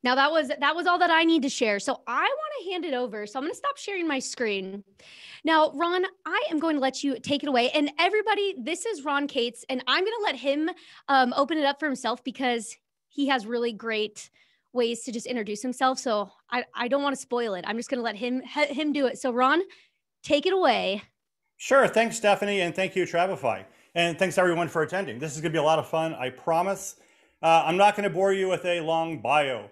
Now that was all that I need to share. So I want to hand it over. So I'm going to stop sharing my screen. Now, Ron, I am going to let you take it away. And everybody, this is Ron Cates, and I'm going to let him open it up for himself because he has really great ways to just introduce himself. So I don't want to spoil it. I'm just going to let him do it. So Ron, take it away. Sure. Thanks, Stephanie, and thank you, Travefy. And thanks, everyone, for attending. This is going to be a lot of fun, I promise. I'm not going to bore you with a long bio.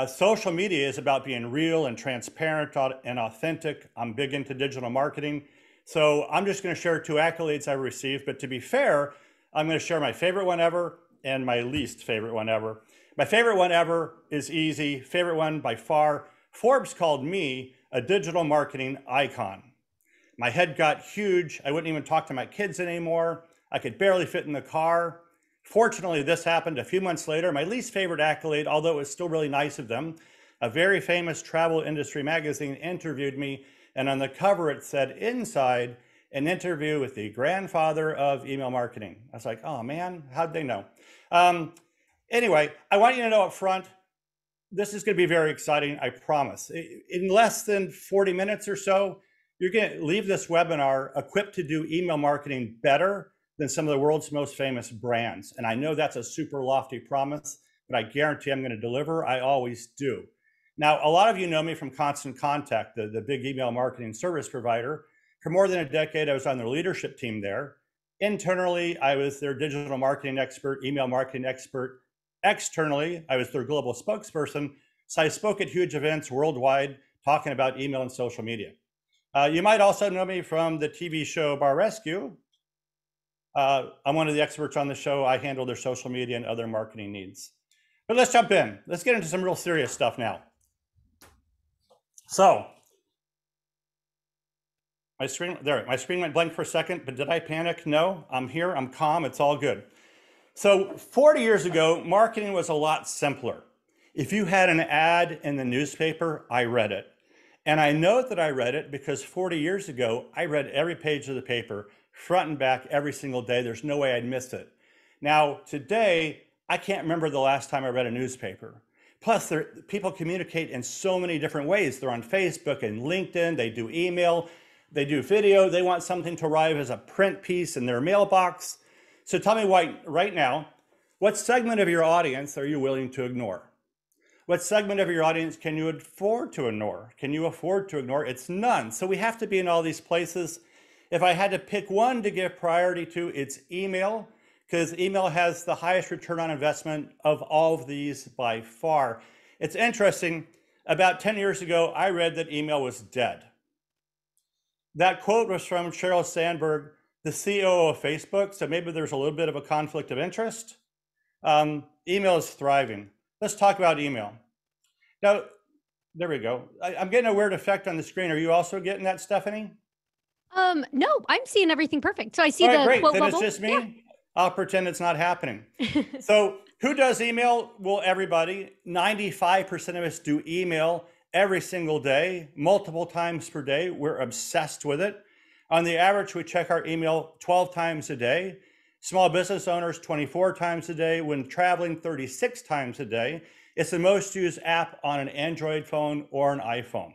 Social media is about being real and transparent and authentic. I'm big into digital marketing. So I'm just going to share two accolades I've received. But to be fair, I'm going to share my favorite one ever and my least favorite one ever. My favorite one ever is easy. Favorite one by far. Forbes called me a digital marketing icon. My head got huge. I wouldn't even talk to my kids anymore. I could barely fit in the car. Fortunately, this happened a few months later. My least favorite accolade, although it was still really nice of them, a very famous travel industry magazine interviewed me, and on the cover it said, "Inside, an interview with the grandfather of email marketing." I was like, oh man, how'd they know? Anyway, I want you to know up front, this is going to be very exciting, I promise. In less than 40 minutes or so, you're going to leave this webinar equipped to do email marketing better than some of the world's most famous brands. And I know that's a super lofty promise, but I guarantee I'm going to deliver. I always do. Now, a lot of you know me from Constant Contact, the big email marketing service provider. For more than a decade, I was on their leadership team there. Internally, I was their digital marketing expert, email marketing expert. Externally, I was their global spokesperson. So I spoke at huge events worldwide talking about email and social media. You might also know me from the TV show Bar Rescue. I'm one of the experts on the show. I handle their social media and other marketing needs. But let's jump in. Let's get into some real serious stuff now. So, my screen went blank for a second, but did I panic? No, I'm here, I'm calm, it's all good. So 40 years ago, marketing was a lot simpler. If you had an ad in the newspaper, I read it. And I know that I read it because 40 years ago, I read every page of the paper, front and back, every single day. There's no way I'd miss it. Now, today, I can't remember the last time I read a newspaper. Plus, people communicate in so many different ways. They're on Facebook and LinkedIn, they do email, they do video, they want something to arrive as a print piece in their mailbox. So tell me right now, what segment of your audience are you willing to ignore? What segment of your audience can you afford to ignore? Can you afford to ignore? It's none. So we have to be in all these places. If I had to pick one to give priority to, it's email, because email has the highest return on investment of all of these by far. It's interesting, about 10 years ago, I read that email was dead. That quote was from Sheryl Sandberg, the CEO of Facebook, so maybe there's a little bit of a conflict of interest. Email is thriving. Let's talk about email. Now, there we go. I'm getting a weird effect on the screen. Are you also getting that, Stephanie? No, I'm seeing everything perfect. So I see All right, the great. quote Then bubble. it's just me. Yeah. I'll pretend it's not happening. So who does email? Well, everybody. 95% of us do email every single day, multiple times per day. We're obsessed with it. On the average, we check our email 12 times a day. Small business owners, 24 times a day. When traveling, 36 times a day. It's the most used app on an Android phone or an iPhone.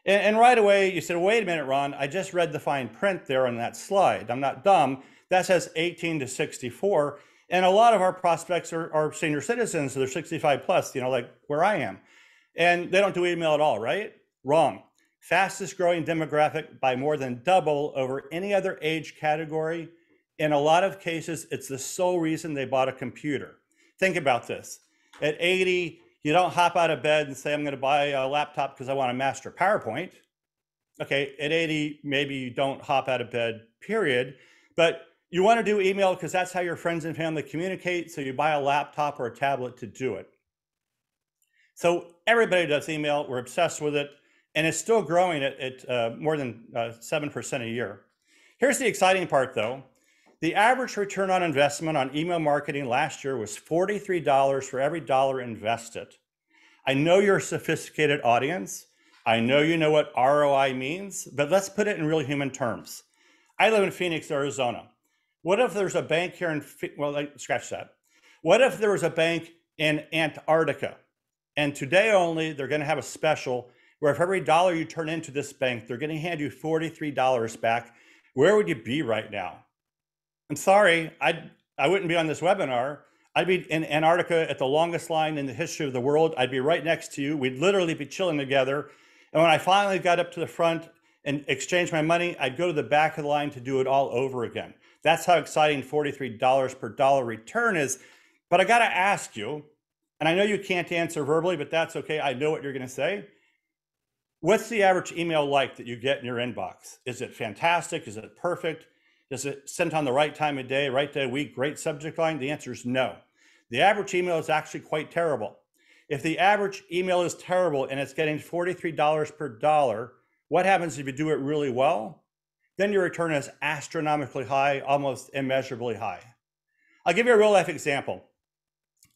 And right away, you said, wait a minute, Ron, I just read the fine print there on that slide. I'm not dumb. That says 18 to 64. And a lot of our prospects are senior citizens, so they're 65 plus, like where I am. And they don't do email at all, right? Wrong. Fastest growing demographic by more than double over any other age category. In a lot of cases, it's the sole reason they bought a computer. Think about this. At 80, you don't hop out of bed and say, I'm going to buy a laptop because I want to master PowerPoint. Okay, at 80, maybe you don't hop out of bed, period. But you want to do email because that's how your friends and family communicate. So you buy a laptop or a tablet to do it. So everybody does email. We're obsessed with it. And it's still growing at more than 7% a year. Here's the exciting part, though. The average return on investment on email marketing last year was $43 for every dollar invested. I know you're a sophisticated audience. I know you know what ROI means, but let's put it in real human terms. I live in Phoenix, Arizona. What if there's a bank here in, well, scratch that. What if there was a bank in Antarctica? And today only, they're going to have a special where for every dollar you turn into this bank, they're going to hand you $43 back. Where would you be right now? I'm sorry, I wouldn't be on this webinar. I'd be in Antarctica at the longest line in the history of the world. I'd be right next to you. We'd literally be chilling together. And when I finally got up to the front and exchanged my money, I'd go to the back of the line to do it all over again. That's how exciting $43 per dollar return is. But I got to ask you, and I know you can't answer verbally, but that's okay. I know what you're going to say. What's the average email like that you get in your inbox? Is it fantastic? Is it perfect? Is it sent on the right time of day, right day of week, great subject line? The answer is no. The average email is actually quite terrible. If the average email is terrible and it's getting $43 per dollar, what happens if you do it really well? Then your return is astronomically high, almost immeasurably high. I'll give you a real life example.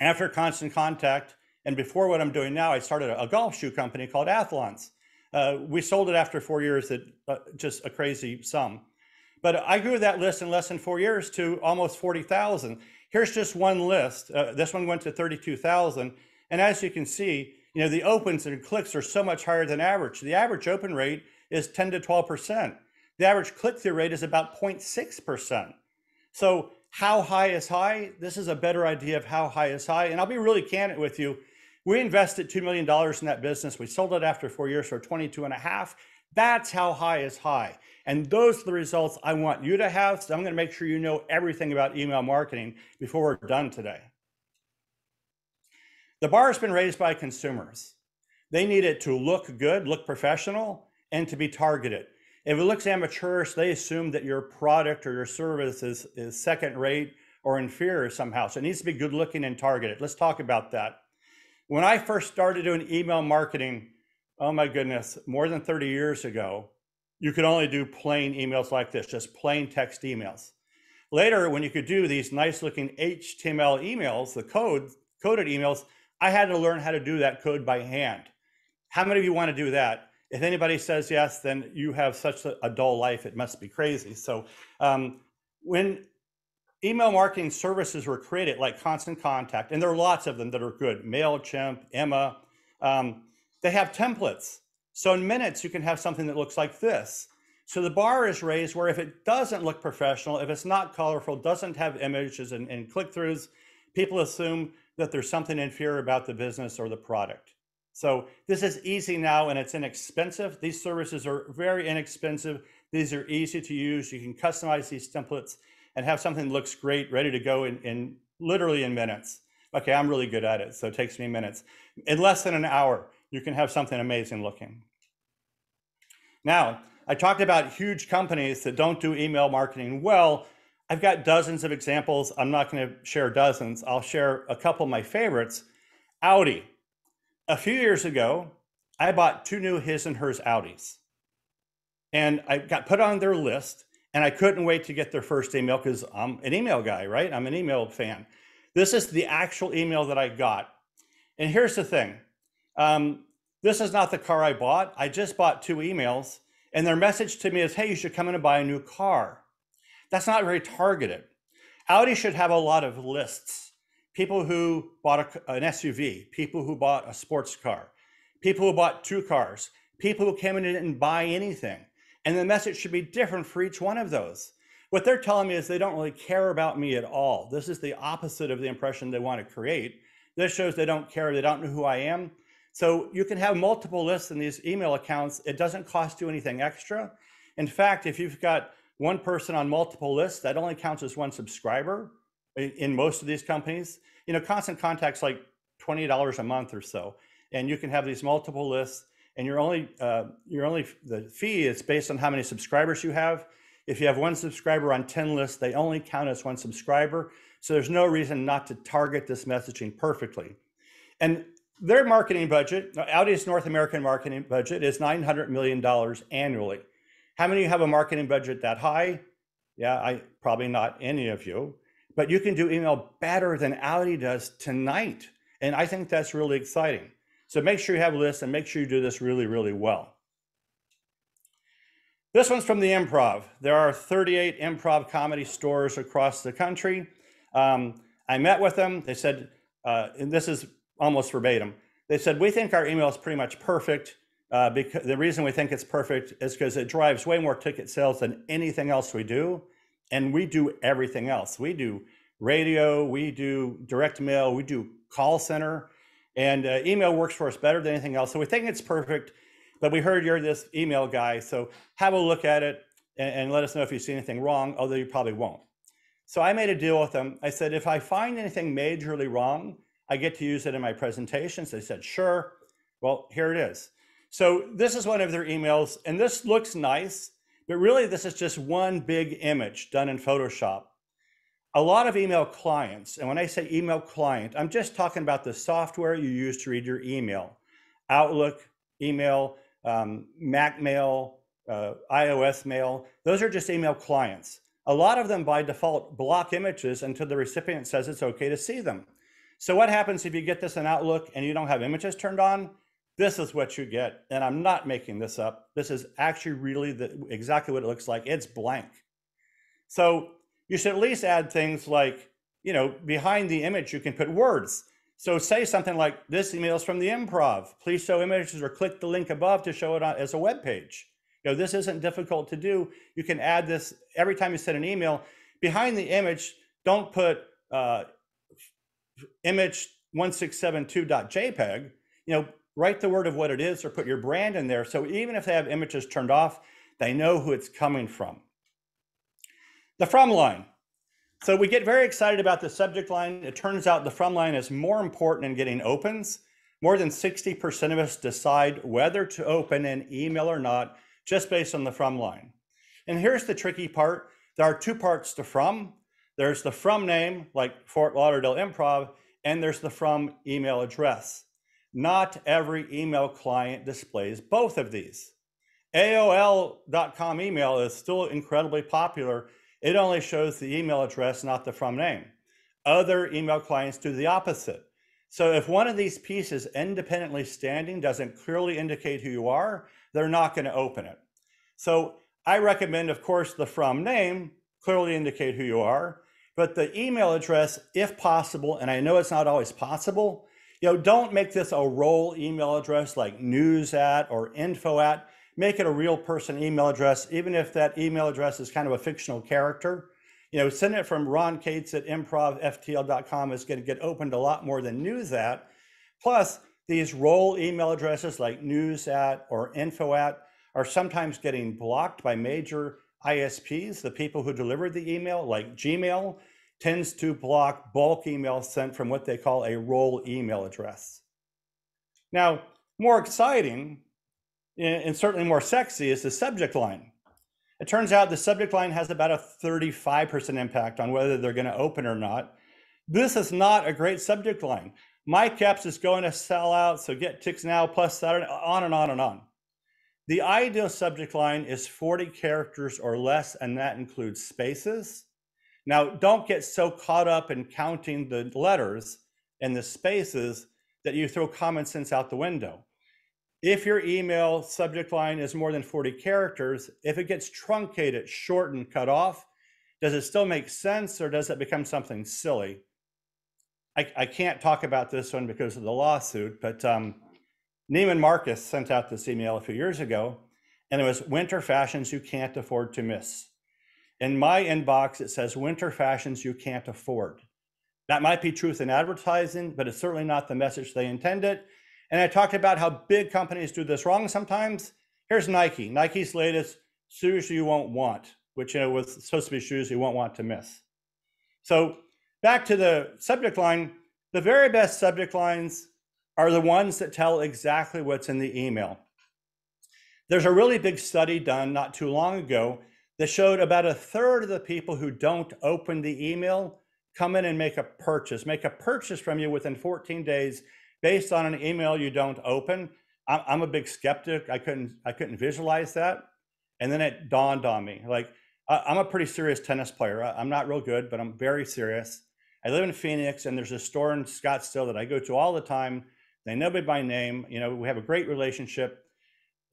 After Constant Contact, and before what I'm doing now, I started a golf shoe company called Athlons. We sold it after 4 years at just a crazy sum. But I grew that list in less than 4 years to almost 40,000. Here's just one list. This one went to 32,000. And as you can see, the opens and clicks are so much higher than average. The average open rate is 10 to 12%. The average click-through rate is about 0.6%. So how high is high? This is a better idea of how high is high. And I'll be really candid with you. We invested $2 million in that business. We sold it after 4 years for 22.5. That's how high is high. And those are the results I want you to have. So I'm going to make sure you know everything about email marketing before we're done today. The bar has been raised by consumers. They need it to look good, look professional, and to be targeted. If it looks amateurish, they assume that your product or your service is second rate or inferior somehow. So it needs to be good looking and targeted. Let's talk about that. When I first started doing email marketing, oh my goodness, more than 30 years ago, you could only do plain emails like this, just plain text emails. Later, when you could do these nice looking HTML emails, the coded emails, I had to learn how to do that code by hand. How many of you want to do that? If anybody says yes, then you have such a dull life, it must be crazy. So when email marketing services were created like Constant Contact, and there are lots of them that are good, MailChimp, Emma, they have templates. So in minutes, you can have something that looks like this. So the bar is raised where if it doesn't look professional, if it's not colorful, doesn't have images and click-throughs, people assume that there's something inferior about the business or the product. So this is easy now and it's inexpensive. These services are very inexpensive. These are easy to use. You can customize these templates and have something that looks great, ready to go in literally in minutes. Okay, I'm really good at it, so it takes me minutes. In less than an hour, you can have something amazing looking. Now, I talked about huge companies that don't do email marketing well. I've got dozens of examples. I'm not going to share dozens. I'll share a couple of my favorites. Audi. A few years ago, I bought 2 new his and hers Audis. And I got put on their list, and I couldn't wait to get their first email because I'm an email guy, right? I'm an email fan. This is the actual email that I got. And here's the thing. This is not the car I bought. I just bought 2 emails, and their message to me is, hey, you should come in and buy a new car. That's not very targeted. Audi should have a lot of lists. People who bought an SUV, people who bought a sports car, people who bought 2 cars, people who came in and didn't buy anything. And the message should be different for each one of those. What they're telling me is they don't really care about me at all. This is the opposite of the impression they want to create. This shows they don't care, they don't know who I am. So you can have multiple lists in these email accounts. It doesn't cost you anything extra. In fact, if you've got one person on multiple lists, that only counts as 1 subscriber in most of these companies. Constant Contact's like $20 a month or so. And you can have these multiple lists, and the fee is based on how many subscribers you have. If you have 1 subscriber on 10 lists, they only count as 1 subscriber. So there's no reason not to target this messaging perfectly. And their marketing budget, Audi's North American marketing budget is $900 million annually. How many of you have a marketing budget that high? Yeah, probably not any of you. But you can do email better than Audi does tonight. And I think that's really exciting. So make sure you have lists and make sure you do this really, really well. This one's from the Improv. There are 38 improv comedy stores across the country. I met with them. They said, and this is almost verbatim, They said, we think our email is pretty much perfect. Because the reason we think it's perfect is because it drives way more ticket sales than anything else we do. And we do everything else. We do radio, we do direct mail, we do call center, and email works for us better than anything else. So we think it's perfect, but we heard you're this email guy. So have a look at it and let us know if you see anything wrong, although you probably won't. So I made a deal with them. I said, if I find anything majorly wrong, I get to use it in my presentations. They said, sure. Well, here it is. So this is one of their emails, and this looks nice, but really this is just one big image done in Photoshop. A lot of email clients, and when I say email client, I'm just talking about the software you use to read your email. Outlook, email, Mac Mail, iOS Mail, those are just email clients. A lot of them by default block images until the recipient says it's okay to see them. So what happens if you get this in Outlook and you don't have images turned on? This is what you get, and I'm not making this up. This is actually really exactly what it looks like. It's blank. So you should at least add things like, behind the image, you can put words. So say something like, this email is from the Improv. Please show images or click the link above to show it as a web page. This isn't difficult to do. You can add this every time you send an email. Behind the image, don't put image1672.jpg. Write the word of what it is or put your brand in there. So even if they have images turned off, they know who it's coming from. The from line. So we get very excited about the subject line. It turns out the from line is more important in getting opens. More than 60% of us decide whether to open an email or not just based on the from line. And here's the tricky part. There are two parts to from. There's the from name, like Fort Lauderdale Improv, and there's the from email address. Not every email client displays both of these. AOL.com email is still incredibly popular. It only shows the email address, not the from name. Other email clients do the opposite. So if one of these pieces independently standing doesn't clearly indicate who you are, they're not going to open it. So I recommend, of course, the from name clearly indicate who you are, but the email address, if possible, and I know it's not always possible, don't make this a role email address like news@ or info@. Make it a real person email address, even if that email address is kind of a fictional character. Send it from roncates@improvftl.com is going to get opened a lot more than news@. Plus, these role email addresses like news@ or info@ are sometimes getting blocked by major ISPs. The people who deliver the email, like Gmail, tends to block bulk emails sent from what they call a role email address. Now, more exciting and certainly more sexy is the subject line. It turns out the subject line has about a 35% impact on whether they're going to open or not. This is not a great subject line. Mike Epps is going to sell out, so get tickets now plus Saturday, on and on and on. The ideal subject line is 40 characters or less, and that includes spaces. Now, don't get so caught up in counting the letters and the spaces that you throw common sense out the window. If your email subject line is more than 40 characters, if it gets truncated, shortened, cut off, does it still make sense or does it become something silly? I can't talk about this one because of the lawsuit, but Neiman Marcus sent out this email a few years ago, and it was winter fashions you can't afford to miss. In my inbox, it says winter fashions you can't afford. That might be truth in advertising, but it's certainly not the message they intended. And I talked about how big companies do this wrong sometimes. Here's Nike. Nike's latest shoes you won't want, which was supposed to be shoes you won't want to miss. So back to the subject line, the very best subject lines are the ones that tell exactly what's in the email. There's a really big study done not too long ago that showed about a third of the people who don't open the email come in and make a purchase from you within 14 days based on an email you don't open. I'm a big skeptic. I couldn't visualize that. And then it dawned on me, like, I'm a pretty serious tennis player. I'm not real good, but I'm very serious. I live in Phoenix, and there's a store in Scottsdale that I go to all the time. They know me by name. We have a great relationship.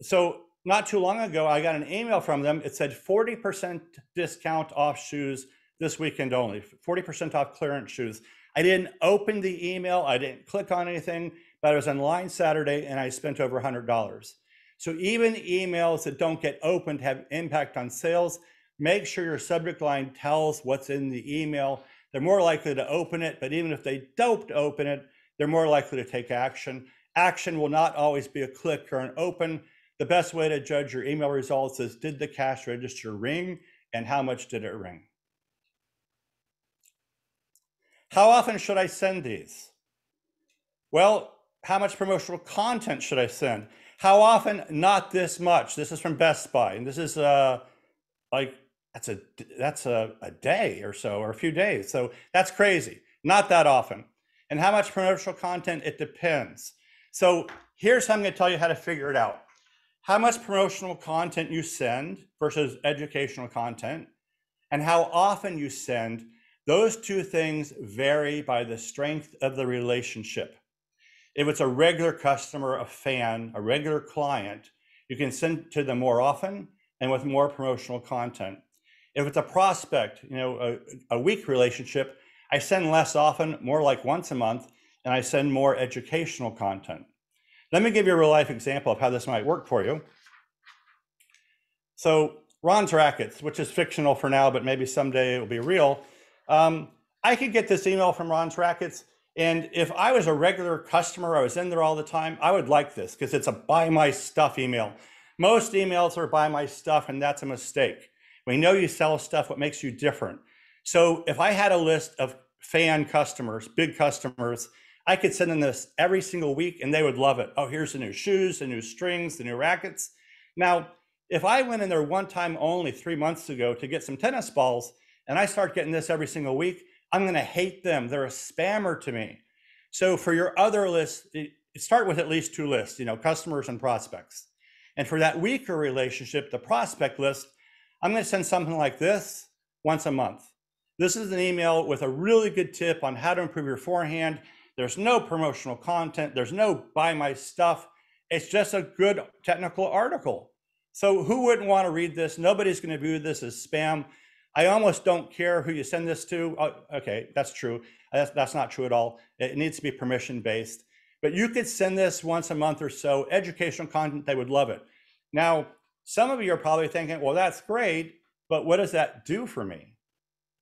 So not too long ago, I got an email from them. It said 40% discount off shoes this weekend only, 40% off clearance shoes. I didn't open the email. I didn't click on anything, but but I was online Saturday and I spent over $100. So even emails that don't get opened have impact on sales. Make sure your subject line tells what's in the email. They're more likely to open it, but even if they don't open it, they're more likely to take action. Action will not always be a click or an open. The best way to judge your email results is, did the cash register ring and how much did it ring? How often should I send these? Well, how much promotional content should I send? How often? Not this much. This is from Best Buy, and this is like that's a day or so, or a few days. So that's crazy. Not that often. And how much promotional content? It depends. So here's how I'm going to tell you how to figure it out. How much promotional content you send versus educational content, and how often you send. Those two things vary by the strength of the relationship. If it's a regular customer, a fan, a regular client, you can send to them more often and with more promotional content. If it's a prospect, a weak relationship, I send less often, more like once a month, and I send more educational content. Let me give you a real life example of how this might work for you. So Ron's Rackets, which is fictional for now, but maybe someday it will be real. I could get this email from Ron's Rackets, and if I was a regular customer, I was in there all the time, I would like this because it's a buy my stuff email. Most emails are buy my stuff, and that's a mistake. We know you sell stuff, what makes you different. So if I had a list of fan customers, big customers, I could send them this every single week and they would love it. Oh, here's the new shoes, the new strings, the new rackets. Now, if I went in there one time only 3 months ago to get some tennis balls, and I start getting this every single week, I'm going to hate them. They're a spammer to me. So for your other lists, start with at least 2 lists, customers and prospects. And for that weaker relationship, the prospect list, I'm going to send something like this once a month. This is an email with a really good tip on how to improve your forehand. There's no promotional content. There's no buy my stuff. It's just a good technical article. So who wouldn't want to read this? Nobody's going to view this as spam. I almost don't care who you send this to. Oh, okay, that's true. That's not true at all. It needs to be permission based. But you could send this once a month or so, educational content, they would love it. Now, some of you are probably thinking, well, that's great, but what does that do for me?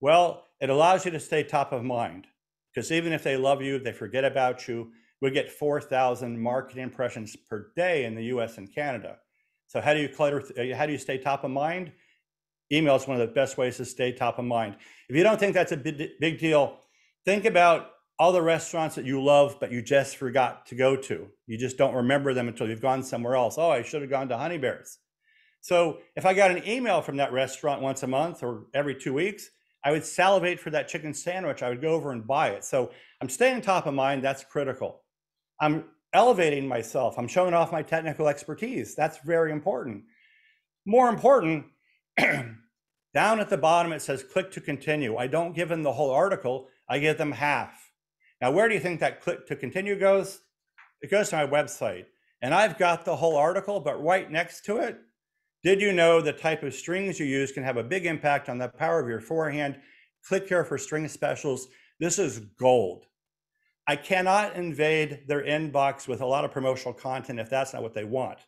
Well, it allows you to stay top of mind, because even if they love you, they forget about you. We get 4,000 marketing impressions per day in the US and Canada. So how do you stay top of mind? Email is one of the best ways to stay top of mind. If you don't think that's a big deal, think about all the restaurants that you love, but you just forgot to go to. You just don't remember them until you've gone somewhere else. Oh, I should have gone to Honey Bear's. So if I got an email from that restaurant once a month or every 2 weeks, I would salivate for that chicken sandwich. I would go over and buy it. So I'm staying top of mind. That's critical. I'm elevating myself. I'm showing off my technical expertise. That's very important. More important, down at the bottom, it says click to continue. I don't give them the whole article. I give them half. Now, where do you think that click to continue goes? It goes to my website. And I've got the whole article, but right next to it, did you know the type of strings you use can have a big impact on the power of your forehand? Click here for string specials. This is gold. I cannot invade their inbox with a lot of promotional content if that's not what they want.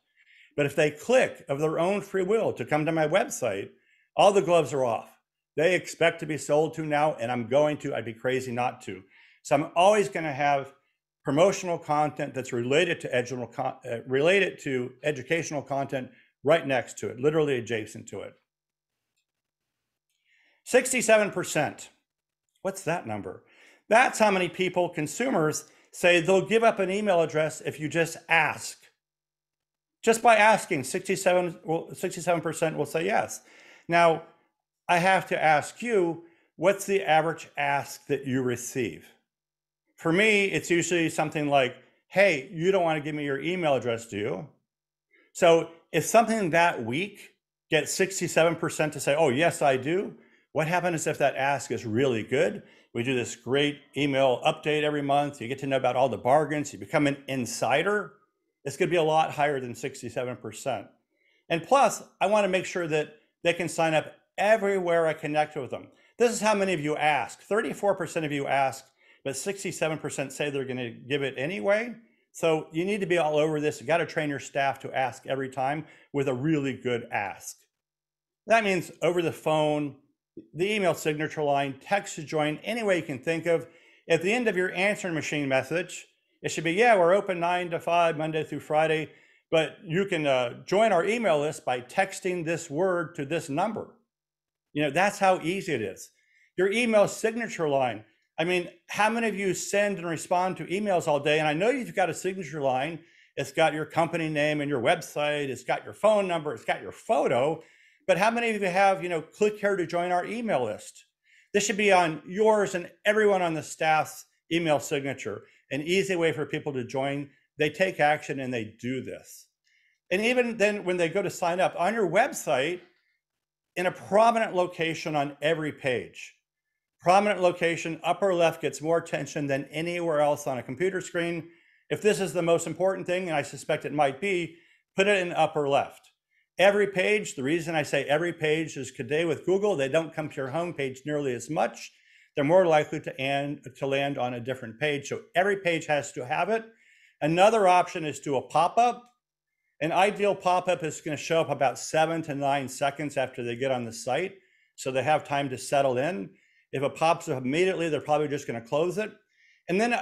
But if they click of their own free will to come to my website, all the gloves are off. They expect to be sold to now, and I'd be crazy not to. So I'm always going to have promotional content that's related to educational content right next to it, literally adjacent to it. 67%. What's that number? That's how many people, consumers, say they'll give up an email address if you just ask. Just by asking, 67% will say yes. Now, I have to ask you, what's the average ask that you receive? For me, it's usually something like, hey, you don't want to give me your email address, do you? So if something that weak gets 67% to say, oh, yes, I do, what happens if that ask is really good? We do this great email update every month. You get to know about all the bargains. You become an insider. It's going to be a lot higher than 67%. And plus, I want to make sure that they can sign up everywhere I connect with them. This is how many of you ask. 34% of you ask, but 67% say they're going to give it anyway. So you need to be all over this. You got to train your staff to ask every time with a really good ask. That means over the phone, the email signature line, text to join, any way you can think of. At the end of your answering machine message, it should be, yeah, we're open 9 to 5, Monday through Friday, but you can join our email list by texting this word to this number. That's how easy it is. Your email signature line. I mean, how many of you send and respond to emails all day? And I know you've got a signature line. It's got your company name and your website. It's got your phone number. It's got your photo. But how many of you have, click here to join our email list? This should be on yours and everyone on the staff's email signature. An easy way for people to join. They take action and they do this. And even then when they go to sign up on your website, in a prominent location on every page, prominent location, upper left gets more attention than anywhere else on a computer screen. If this is the most important thing, and I suspect it might be, put it in upper left. Every page, the reason I say every page is today with Google, they don't come to your home page nearly as much. They're more likely to land on a different page. So every page has to have it. Another option is do a pop-up. An ideal pop-up is going to show up about 7 to 9 seconds after they get on the site, so they have time to settle in. If it pops up immediately, they're probably just going to close it. And then,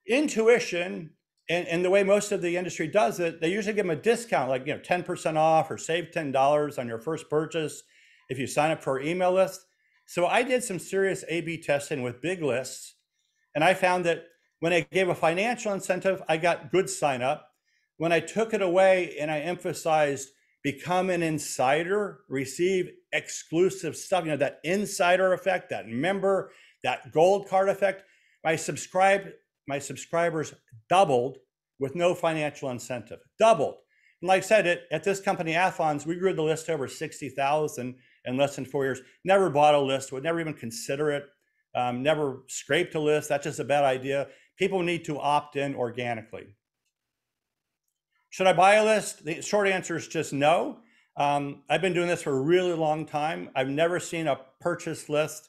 intuition and the way most of the industry does it, they usually give them a discount, like 10% off or save $10 on your first purchase if you sign up for our email list. So I did some serious A/B testing with big lists, and I found that when I gave a financial incentive, I got good sign up. When I took it away and I emphasized become an insider, receive exclusive stuff, that insider effect, that member, that gold card effect, my subscribers doubled with no financial incentive, doubled. And like I said, at this company, Athlons, we grew the list to over 60,000 in less than 4 years. Never bought a list, would never even consider it, never scraped a list. That's just a bad idea. People need to opt in organically. Should I buy a list? The short answer is just no. I've been doing this for a really long time. I've never seen a purchase list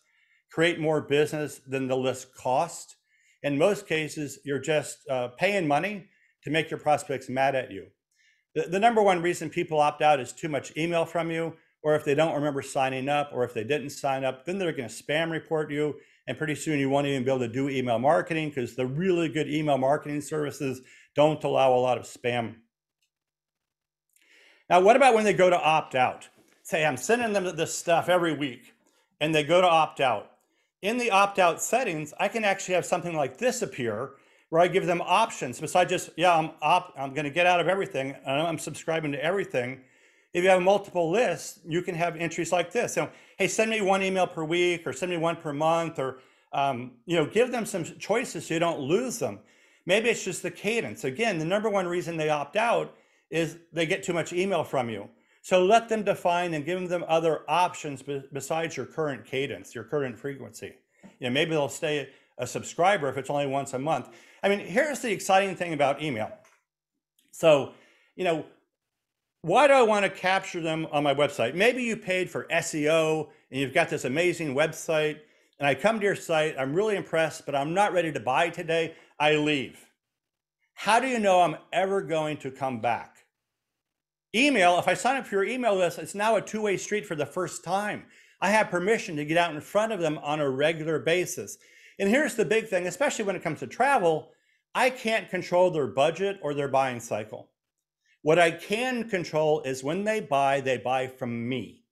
create more business than the list cost. In most cases, you're just paying money to make your prospects mad at you. The number one reason people opt out is too much email from you, or if they don't remember signing up, or if they didn't sign up, then they're going to spam report you. And pretty soon you won't even be able to do email marketing because the really good email marketing services don't allow a lot of spam. Now, what about when they go to opt out? Say I'm sending them this stuff every week and they go to opt out. In the opt out settings, I can actually have something like this appear where I give them options besides just, I'm going to get out of everything and I'm subscribing to everything. If you have multiple lists, you can have entries like this. So, hey, send me 1 email per week or send me 1 per month, or, give them some choices so you don't lose them. Maybe it's just the cadence. Again, the number one reason they opt out is they get too much email from you. So let them define and give them other options besides your current cadence, your current frequency. Maybe they'll stay a subscriber if it's only once a month. I mean, here's the exciting thing about email. So, why do I want to capture them on my website? Maybe you paid for SEO and you've got this amazing website, and I come to your site, I'm really impressed, but I'm not ready to buy today. I leave. How do you know I'm ever going to come back? Email, if I sign up for your email list, it's now a two-way street for the first time. I have permission to get out in front of them on a regular basis. And here's the big thing, especially when it comes to travel, I can't control their budget or their buying cycle. What I can control is when they buy from me.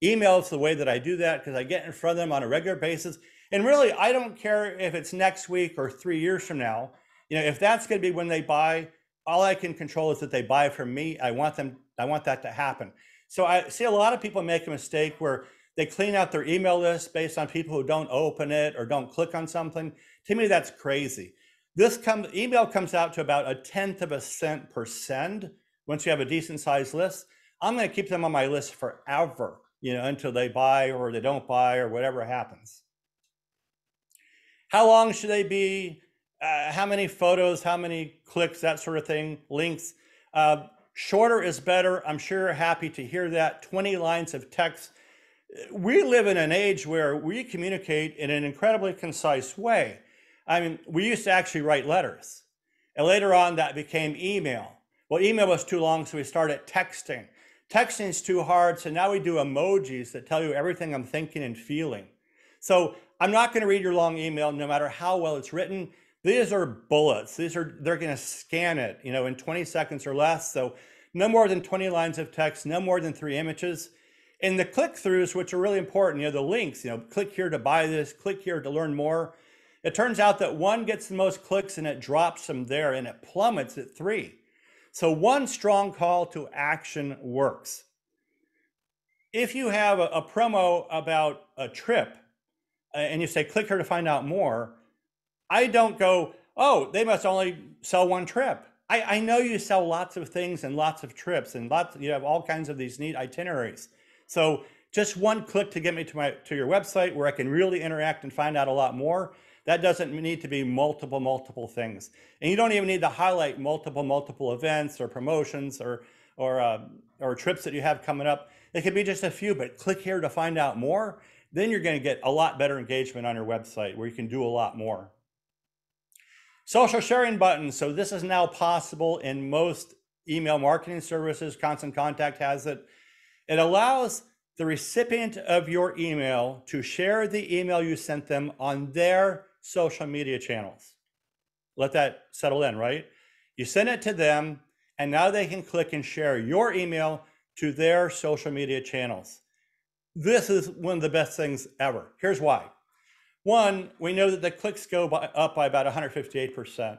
Email is the way that I do that because I get in front of them on a regular basis. And really, I don't care if it's next week or 3 years from now. If that's going to be when they buy, all I can control is that they buy from me. I want that to happen. So I see a lot of people make a mistake where they clean out their email list based on people who don't open it or don't click on something. To me, that's crazy. Email comes out to about 1/10 of a cent per send. Once you have a decent sized list, I'm going to keep them on my list forever, until they buy or they don't buy or whatever happens. How long should they be? How many photos, how many clicks, that sort of thing, links. Shorter is better. I'm sure you're happy to hear that. 20 lines of text. We live in an age where we communicate in an incredibly concise way. I mean, we used to actually write letters. And later on, that became email. Well, email was too long, so we started texting. Texting is too hard, so now we do emojis that tell you everything I'm thinking and feeling. So I'm not going to read your long email, no matter how well it's written. These are bullets. They're going to scan it, in 20 seconds or less. So no more than 20 lines of text, no more than 3 images. And the click-throughs, which are really important, the links, click here to buy this, click here to learn more. It turns out that 1 gets the most clicks and it drops them there and it plummets at 3. So 1 strong call to action works. If you have a promo about a trip and you say, click here to find out more, I don't go, oh, they must only sell 1 trip. I know you sell lots of things and lots of trips and you have all kinds of these neat itineraries. So just 1 click to get me to your website where I can really interact and find out a lot more. That doesn't need to be multiple things. And you don't even need to highlight multiple events or promotions or trips that you have coming up. It could be just a few, but click here to find out more. Then you're going to get a lot better engagement on your website where you can do a lot more. Social sharing buttons. So this is now possible in most email marketing services. Constant Contact has it. It allows the recipient of your email to share the email you sent them on their social media channels. Let that settle in, right? You send it to them, and now they can click and share your email to their social media channels. This is one of the best things ever. Here's why. 1, we know that the clicks go up by about 158%.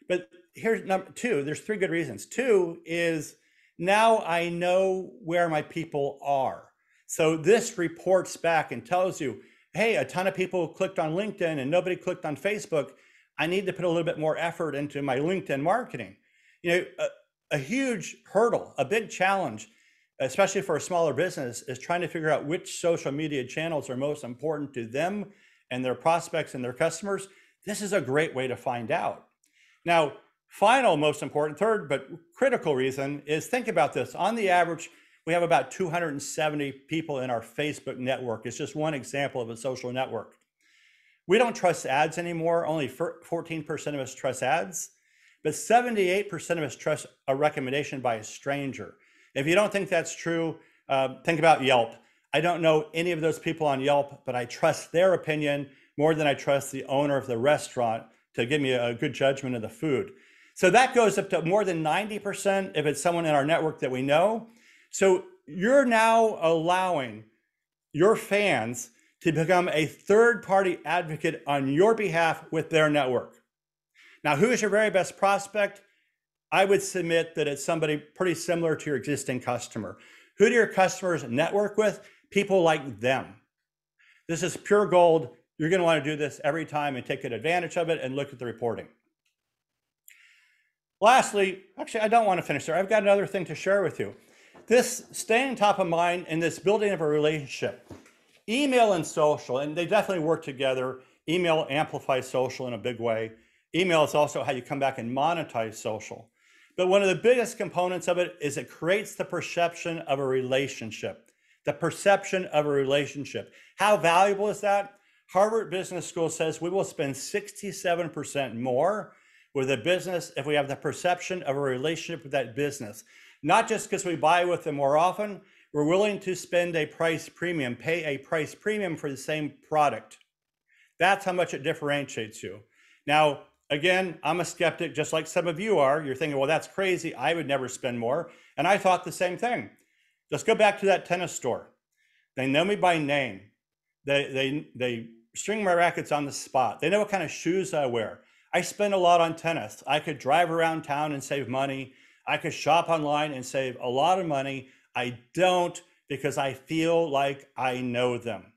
But here's number 2, there's 3 good reasons. 2 is now I know where my people are. So this reports back and tells you, hey, a ton of people clicked on LinkedIn and nobody clicked on Facebook. I need to put a little bit more effort into my LinkedIn marketing. A huge hurdle, a big challenge, especially for a smaller business, is trying to figure out which social media channels are most important to them and their prospects and their customers. This is a great way to find out. Now, final, most important, third, but critical reason is think about this. On the average, we have about 270 people in our Facebook network. It's just one example of a social network. We don't trust ads anymore. Only 14% of us trust ads, but 78% of us trust a recommendation by a stranger. If you don't think that's true, think about Yelp. I don't know any of those people on Yelp, but I trust their opinion more than I trust the owner of the restaurant to give me a good judgment of the food. So that goes up to more than 90% if it's someone in our network that we know. So you're now allowing your fans to become a third-party advocate on your behalf with their network. Now, who is your very best prospect? I would submit that it's somebody pretty similar to your existing customer. Who do your customers network with? People like them. This is pure gold. You're going to want to do this every time and take advantage of it and look at the reporting. Lastly, actually, I don't want to finish there. I've got another thing to share with you. This staying top of mind and this building of a relationship. Email and social, and they definitely work together. Email amplifies social in a big way. Email is also how you come back and monetize social. But one of the biggest components of it is it creates the perception of a relationship. The perception of a relationship. How valuable is that? Harvard Business School says we will spend 67% more with a business if we have the perception of a relationship with that business. Not just because we buy with them more often, we're willing to spend a price premium, pay a price premium for the same product. That's how much it differentiates you. Now, again, I'm a skeptic, just like some of you are. You're thinking, well, that's crazy. I would never spend more. And I thought the same thing. Let's go back to that tennis store. They know me by name. They string my rackets on the spot. They know what kind of shoes I wear. I spend a lot on tennis. I could drive around town and save money. I could shop online and save a lot of money. I don't, because I feel like I know them.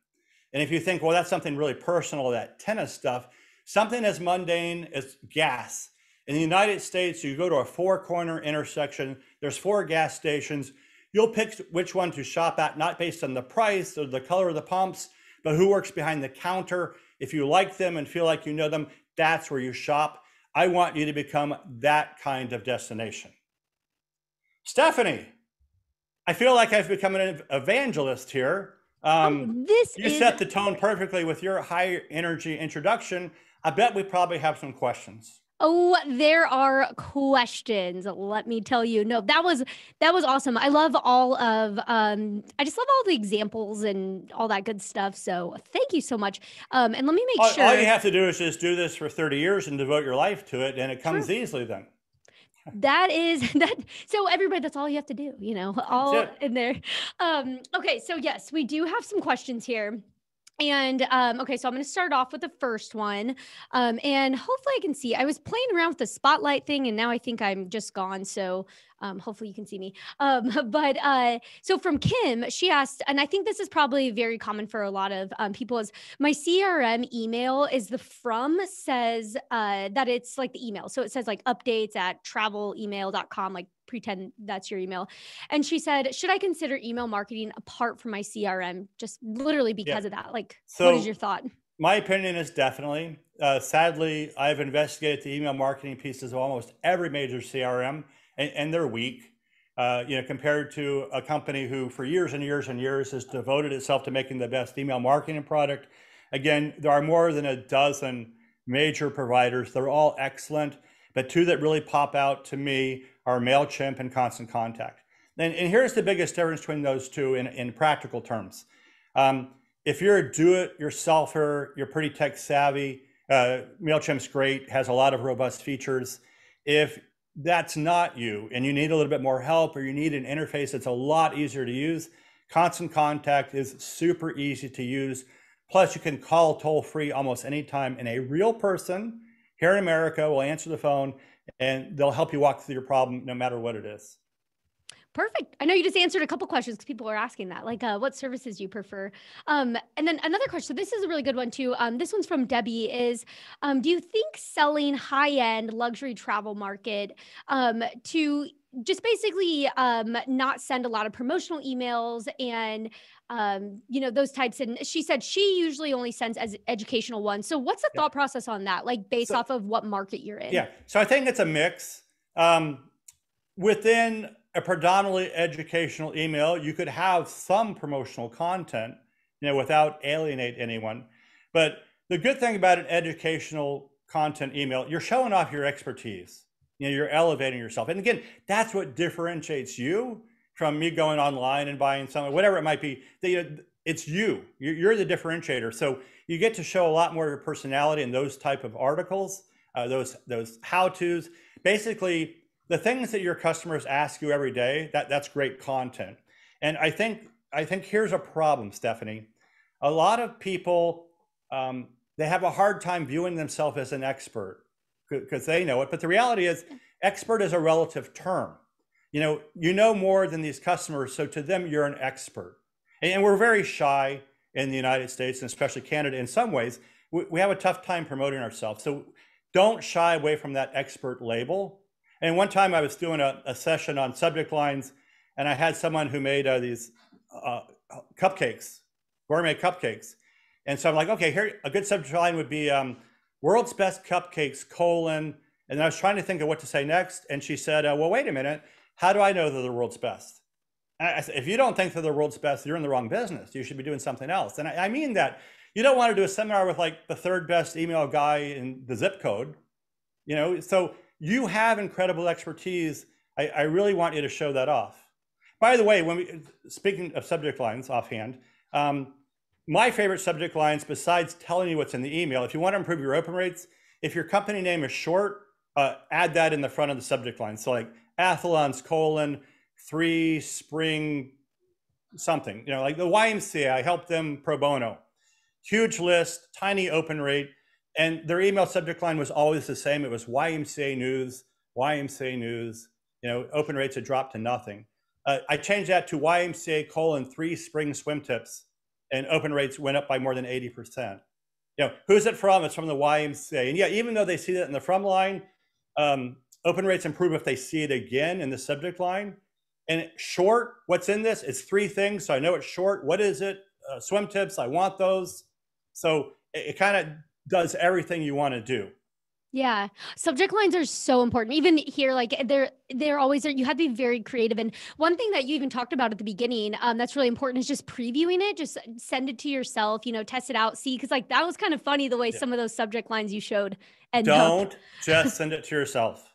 And if you think, well, that's something really personal, that tennis stuff, something as mundane as gas. In the United States, you go to a 4-corner intersection, there's 4 gas stations. You'll pick which one to shop at, not based on the price or the color of the pumps, but who works behind the counter. If you like them and feel like you know them, that's where you shop. I want you to become that kind of destination. Stephanie, I feel like I've become an evangelist here. You set the tone perfectly with your high energy introduction. I bet we probably have some questions. Oh, there are questions. Let me tell you. No, that was awesome. I love all of I just love all the examples and all that good stuff. So thank you so much. And let me make All you sure have to do is just do this for 30 years and devote your life to it, and it comes true. easily then. That is that so everybody, that's all you have to do, That's all it. in there. Okay, so yes, we do have some questions here. And okay, so I'm going to start off with the first one. And hopefully I can see. I was playing around with the spotlight thing, and now I think I'm just gone. So hopefully you can see me. But so from Kim, she asked, and I think this is probably very common for a lot of people, is my CRM email is the from says that it's like the email. So it says like updates at travelemail.com, like pretend that's your email. And she said, should I consider email marketing apart from my CRM, just literally Yeah. because of that? Like, what is So your thought? my opinion is definitely. Sadly, I've investigated the email marketing pieces of almost every major CRM, and they're weak. Compared to a company who, for years and years and years, has devoted itself to making the best email marketing product. Again, there are more than a dozen major providers. They're all excellent, but two that really pop out to me are MailChimp and Constant Contact. And here's the biggest difference between those two in practical terms. If you're a do-it-yourselfer, you're pretty tech savvy, MailChimp's great, has a lot of robust features. If that's not you and you need a little bit more help, or you need an interface that's a lot easier to use, Constant Contact is super easy to use. Plus, you can call toll free almost anytime, and a real person here in America will answer the phone and they'll help you walk through your problem no matter what it is. Perfect. I know you just answered a couple questions because people are asking that, like, what services do you prefer? And then another question. So this is a really good one too. This one's from Debbie. Is do you think selling high-end luxury travel market to just basically not send a lot of promotional emails and those types? And she said she usually only sends as educational ones. So what's the Yeah. thought process on that? Like based So, off of what market you're in? yeah. So I think it's a mix. Within a predominantly educational email, you could have some promotional content, without alienate anyone. But the good thing about an educational content email, you're showing off your expertise. You're elevating yourself. And again, that's what differentiates you from me going online and buying something, whatever it might be. It's you. You're the differentiator. So you get to show a lot more of your personality in those type of articles, those how-tos. Basically, the things that your customers ask you every day, that's great content. And I think here's a problem, Stephanie. A lot of people, they have a hard time viewing themselves as an expert because they know it. But the reality is, expert is a relative term. You know more than these customers, so to them, you're an expert. And we're very shy in the United States, and especially Canada in some ways. We have a tough time promoting ourselves. So don't shy away from that expert label. And one time I was doing a session on subject lines, and I had someone who made these cupcakes, gourmet cupcakes. And so I'm like, okay, here, a good subject line would be world's best cupcakes, colon. And then I was trying to think of what to say next. And she said, well, wait a minute. How do I know they're the world's best? And I said, if you don't think they're the world's best, you're in the wrong business. You should be doing something else. And I mean that. You don't want to do a seminar with like the third best email guy in the zip code. So you have incredible expertise. I really want you to show that off. By the way, speaking of subject lines offhand, my favorite subject lines, besides telling you what's in the email, if you want to improve your open rates, if your company name is short, add that in the front of the subject line. So like Athlons, colon, 3 spring something, like the YMCA, I helped them pro bono. Huge list, tiny open rate. And their email subject line was always the same. It was YMCA news, YMCA news. Open rates had dropped to nothing. I changed that to YMCA colon 3 spring swim tips, and open rates went up by more than 80%. Who's it from? It's from the YMCA. And yeah, even though they see that in the from line, open rates improve if they see it again in the subject line. And short, what's in this? It's 3 things. So I know it's short. What is it? Swim tips. I want those. So it kind of does everything you want to do. Yeah. Subject lines are so important. Even here, like they're always there. You have to be very creative. And one thing that you even talked about at the beginning, that's really important is just previewing it. Just send it to yourself, test it out, see. Cause like that was kind of funny the way Yeah. some of those subject lines you showed end up. Don't just send it to yourself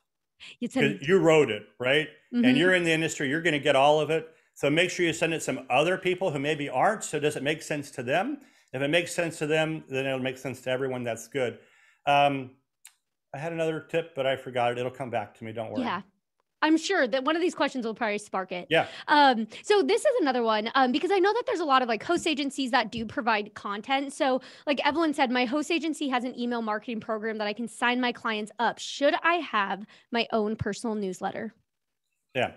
You because send you wrote it, right? And mm-hmm. you're in the industry, you're going to get all of it. So make sure you send it to some other people who maybe aren't. So does it make sense to them? If it makes sense to them, then it'll make sense to everyone. That's good. Um, I had another tip, but I forgot it. It'll come back to me. Don't worry. Yeah. I'm sure that one of these questions will probably spark it. Yeah. So this is another one because I know that there's a lot of like host agencies that do provide content. So like Evelyn said, my host agency has an email marketing program that I can sign my clients up. Should I have my own personal newsletter? Yeah.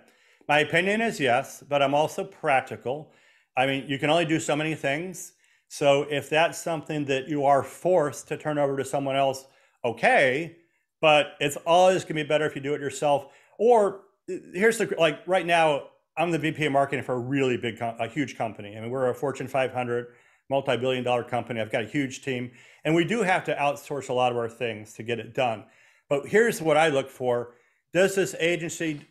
My opinion is yes, but I'm also practical. I mean, you can only do so many things. So if that's something that you are forced to turn over to someone else, okay, but it's always going to be better if you do it yourself. Or here's the, like right now, I'm the VP of marketing for a really big, a huge company. I mean, we're a Fortune 500 multi-billion-dollar company. I've got a huge team, and we do have to outsource a lot of our things to get it done. But here's what I look for. Does this agency,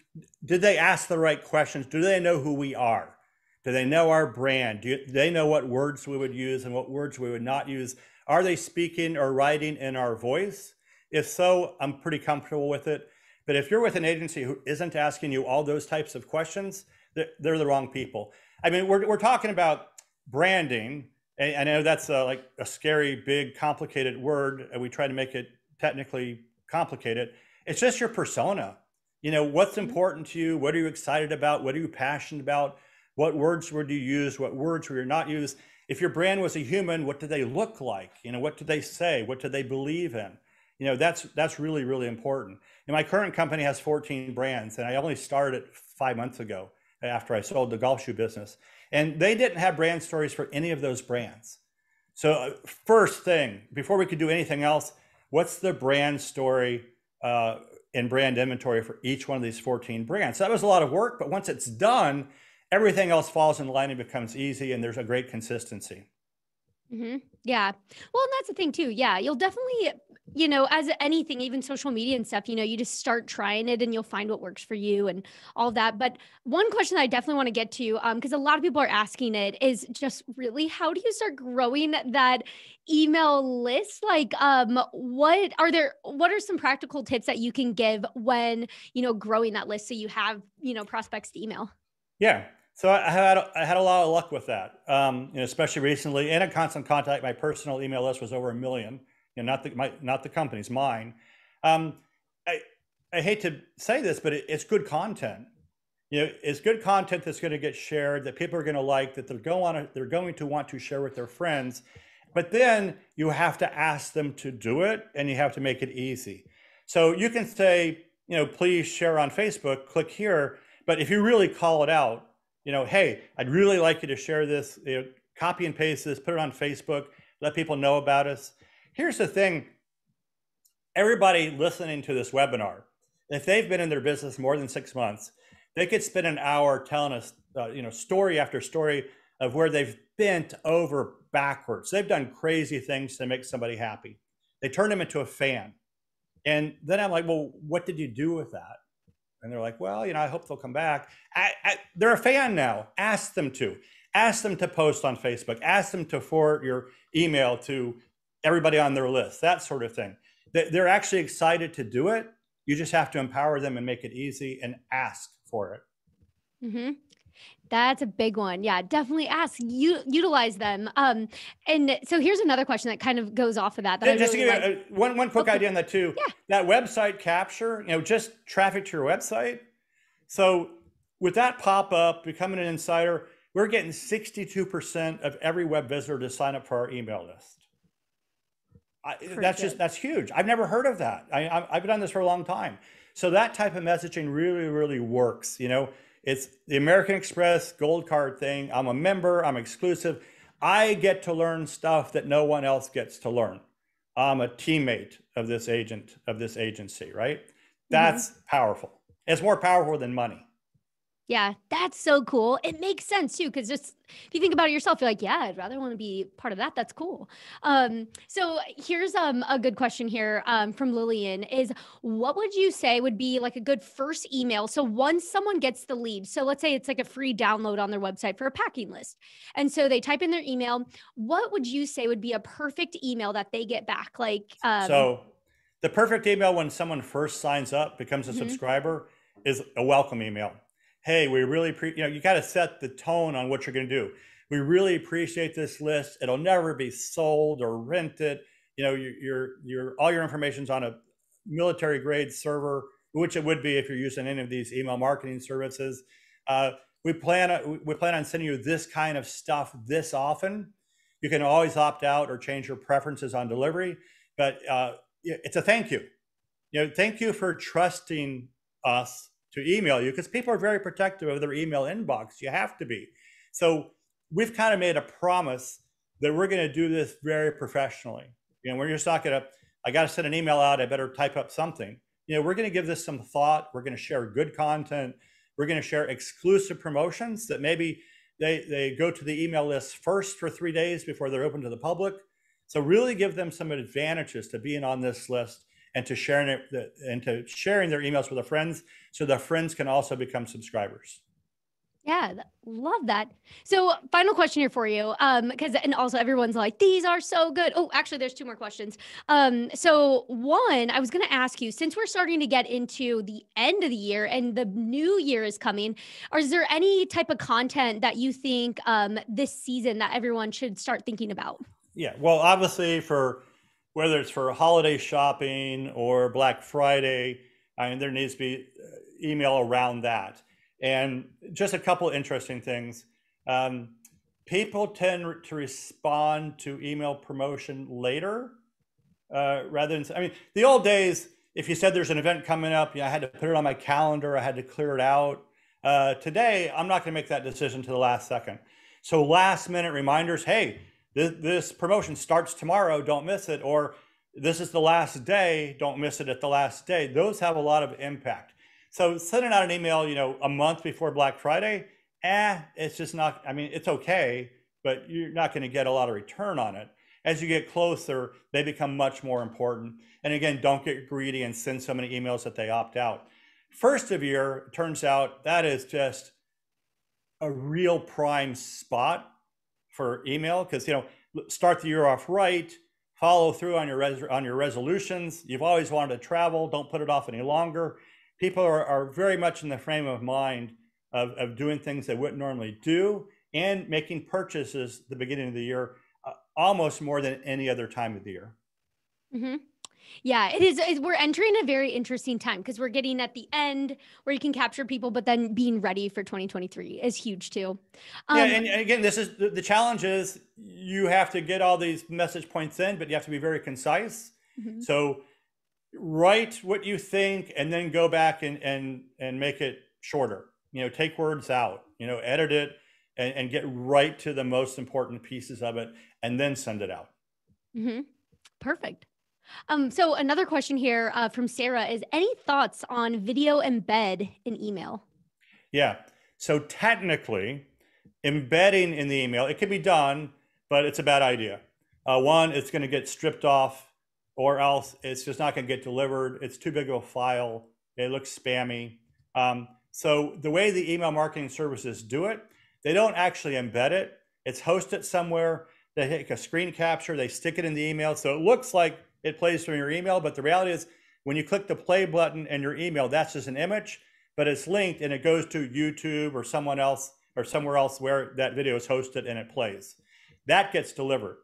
did they ask the right questions? Do they know who we are? Do they know our brand? Do they know what words we would use and what words we would not use? Are they speaking or writing in our voice? If so, I'm pretty comfortable with it. But if you're with an agency who isn't asking you all those types of questions, they're the wrong people. I mean, we're talking about branding. And I know that's like a scary, big, complicated word, and we try to make it technically complicated. It's just your persona. What's important to you? What are you excited about? What are you passionate about? What words would you use? What words would you not use? If your brand was a human, what do they look like? What do they say? What do they believe in? That's really, really important. And my current company has 14 brands, and I only started 5 months ago after I sold the golf shoe business. And they didn't have brand stories for any of those brands. So first thing, before we could do anything else, what's the brand story and brand inventory for each one of these 14 brands? So that was a lot of work, but once it's done, everything else falls in line and becomes easy, and there's a great consistency. Mm-hmm. Yeah. Well, and that's the thing too. Yeah. You'll definitely, as anything, even social media and stuff, you just start trying it and you'll find what works for you and all that. But one question that I definitely want to get to, because a lot of people are asking it, is just really how do you start growing that email list? Like, what are some practical tips that you can give when, growing that list so you have, prospects to email? Yeah. So I had a lot of luck with that, especially recently. In a Constant Contact, my personal email list was over 1 million. Not the company's, mine. I hate to say this, but it's good content. It's good content that's going to get shared, that people are going to like, that they're going to want to share with their friends. But then you have to ask them to do it, and you have to make it easy. So you can say, please share on Facebook, click here. But if you really call it out, hey, I'd really like you to share this, copy and paste this, put it on Facebook, let people know about us. Here's the thing. Everybody listening to this webinar, if they've been in their business more than 6 months, they could spend an hour telling us, story after story of where they've bent over backwards. They've done crazy things to make somebody happy. They turn them into a fan. And then I'm like, well, what did you do with that? And they're like, well, I hope they'll come back. They're a fan now. Ask them to. Ask them to post on Facebook. Ask them to forward your email to everybody on their list, that sort of thing. They're actually excited to do it. You just have to empower them and make it easy and ask for it. Mm-hmm. That's a big one. Yeah, definitely ask. Utilize them. And so here's another question that kind of goes off of that. Just really to give you one quick idea on that too. Yeah. That website capture, just traffic to your website. So with that pop-up, becoming an insider, we're getting 62% of every web visitor to sign up for our email list. That's huge. I've never heard of that. I've done this for a long time. So that type of messaging really, really works. It's the American Express Gold Card thing. I'm a member, I'm exclusive. I get to learn stuff that no one else gets to learn. I'm a teammate of this agency, right? That's powerful. It's more powerful than money. Yeah, that's so cool. It makes sense too, because just if you think about it yourself, you're like, yeah, I'd rather want to be part of that. That's cool. So here's a good question here from Lillian is what would you say would be like a good first email? So once someone gets the lead, so let's say it's like a free download on their website for a packing list. And so they type in their email. What would you say would be a perfect email that they get back? Like, So the perfect email when someone first signs up, becomes a mhm. subscriber, is a welcome email. Hey, we really you got to set the tone on what you're going to do. We really appreciate this list. It'll never be sold or rented. Your all your information's on a military grade server, which it would be if you're using any of these email marketing services. We plan on sending you this kind of stuff this often. You can always opt out or change your preferences on delivery, but it's a thank you. Thank you for trusting us to email you, because people are very protective of their email inbox. You have to be. So we've kind of made a promise that we're going to do this very professionally. We're just not going to, I got to send an email out, I better type up something. We're going to give this some thought. We're going to share good content. We're going to share exclusive promotions that maybe they go to the email list first for 3 days before they're open to the public. So really give them some advantages to being on this list and to sharing their emails with their friends, so their friends can also become subscribers. Yeah, love that. So, final question here for you, because and also everyone's like, these are so good. Oh, actually, there's two more questions. So one, I was going to ask you, since we're starting to get into the end of the year and the new year is coming, is there any type of content that you think this season that everyone should start thinking about? Yeah, well, obviously, for whether it's for holiday shopping or Black Friday, I mean, there needs to be email around that. And just a couple interesting things. People tend to respond to email promotion later rather than, I mean, the old days, if you said there's an event coming up, I had to put it on my calendar, I had to clear it out. Today, I'm not going to make that decision to the last second. So last minute reminders, hey, this promotion starts tomorrow, don't miss it. Or this is the last day, don't miss it at the last day. Those have a lot of impact. So sending out an email, a month before Black Friday, it's just not, I mean, it's okay, but you're not going to get a lot of return on it. As you get closer, they become much more important. And again, don't get greedy and send so many emails that they opt out. First of year, it turns out that is just a real prime spot for email, because start the year off right, follow through on your resolutions. You've always wanted to travel, don't put it off any longer. People are very much in the frame of mind of doing things they wouldn't normally do, and making purchases at the beginning of the year almost more than any other time of the year. Mm-hmm. Yeah, it is. We're entering a very interesting time because we're getting at the end where you can capture people, but then being ready for 2023 is huge too. Yeah, and again, this is the challenge is you have to get all these message points in, but you have to be very concise. Mhm. So write what you think and then go back and make it shorter. Take words out, edit it and get right to the most important pieces of it and then send it out. Mm-hmm. Perfect. So another question here from Sarah is any thoughts on video embed in email? Yeah. So technically, embedding in the email, it can be done, but it's a bad idea. One, it's going to get stripped off, or else it's just not going to get delivered. It's too big of a file. It looks spammy. So the way the email marketing services do it, they don't actually embed it. It's hosted somewhere. They take a screen capture, they stick it in the email. So it looks like it plays from your email, but the reality is when you click the play button in your email, that's just an image, but it's linked and it goes to YouTube or someone else or somewhere else where that video is hosted and it plays. That gets delivered.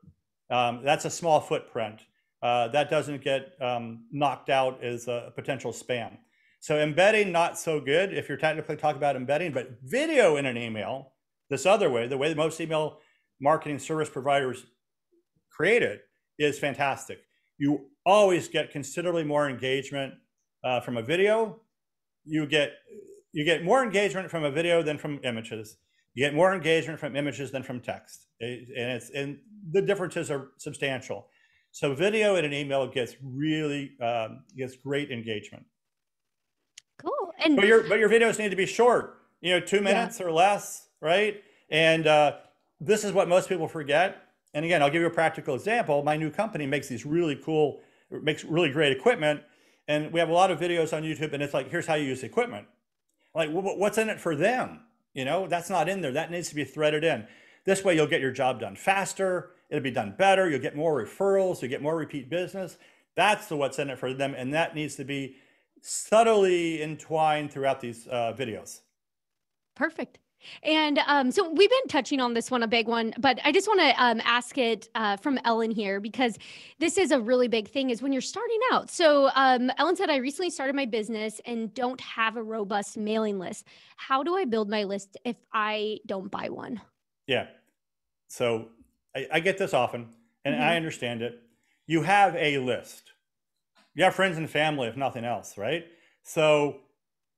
That's a small footprint. That doesn't get knocked out as a potential spam. So embedding, not so good if you're technically talking about embedding, but video in an email, this other way, the way that most email marketing service providers create it is fantastic. You always get considerably more engagement from a video. You get more engagement from a video than from images. You get more engagement from images than from text, and the differences are substantial. So video in an email gets really gets great engagement. Cool. And but your videos need to be short. 2 minutes or less, right? And this is what most people forget. And again, I'll give you a practical example. My new company makes makes really great equipment. And we have a lot of videos on YouTube, and it's like, here's how you use the equipment. Like, what's in it for them? That's not in there. That needs to be threaded in. This way you'll get your job done faster. It'll be done better. You'll get more referrals. You'll get more repeat business. That's what's in it for them. And that needs to be subtly entwined throughout these videos. Perfect. And so we've been touching on this one, a big one, but I just want to ask it from Ellen here, because this is a really big thing is when you're starting out. So Ellen said, I recently started my business and don't have a robust mailing list. How do I build my list if I don't buy one? Yeah. So I get this often, and I understand it. You have a list. You have friends and family, if nothing else, right? So